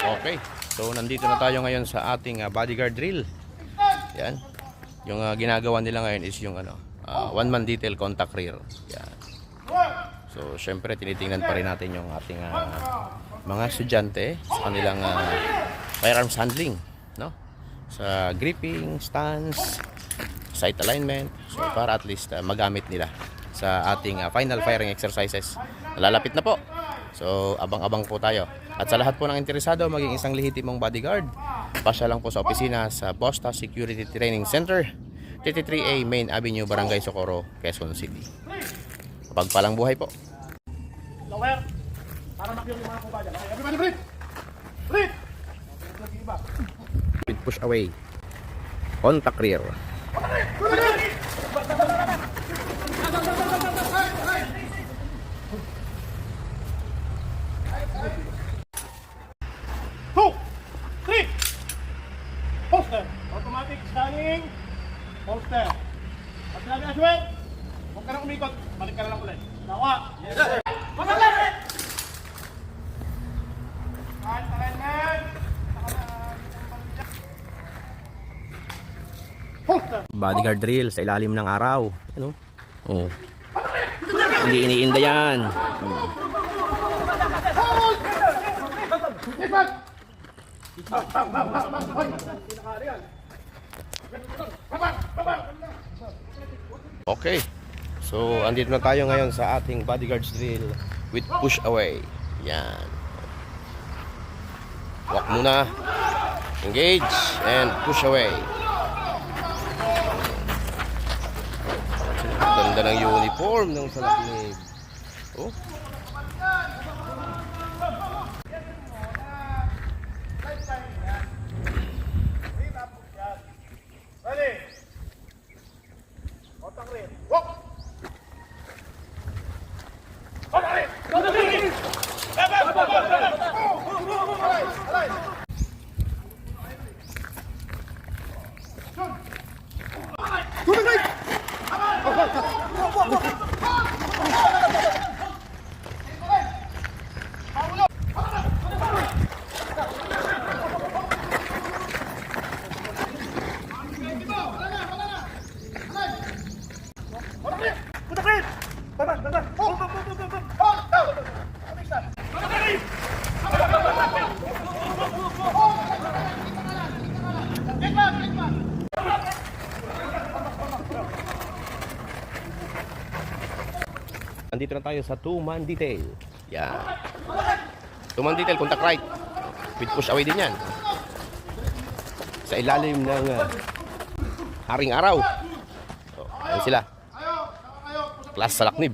Okay. So nandito na tayo ngayon sa ating bodyguard drill. Yan. Yung ginagawa nila ngayon is yung one man detail contact rear. Yan. So syempre tinitingnan pa rin natin yung ating mga estudyante sa kanilang firearms handling, no? Sa gripping, stance, sight alignment. So para at least magamit nila sa ating final firing exercises. Lalapit na po. So abang-abang po tayo. At sa lahat po ng interesado maging isang lehitimong bodyguard, pasya lang po sa opisina sa Bosta Security Training Center, 33A Main Avenue, Barangay Socorro, Quezon City. Pagpalang buhay po. Lower. Para makyong yung mga kumbaya. Everybody breathe. Breathe. With push away. Contact rear. Two. Three. Holster. Automatic scanning. Holster. Pag sinabi na Joel, huwag ka na umikot. Balik ka na lang ulit. Nawa. Yes, sir. Alignment. Holster. Bodyguard drill sa ilalim ng araw. Ano? Oh. Hindi iniinda yan. Okay. So, andito na tayo ngayon sa ating bodyguard drill with push away. Yan. Walk muna. Engage and push away. Ganda ng uniform ng salaknib. Oh. Ready? Contact rear. Walk. Contact rear. Contact rear. Align. Nandito na tayo sa two-man detail. Yan. Two-man detail, contact right. With push away din yan. Sa ilalim ng haring araw. So, ayan sila. Class salaknib.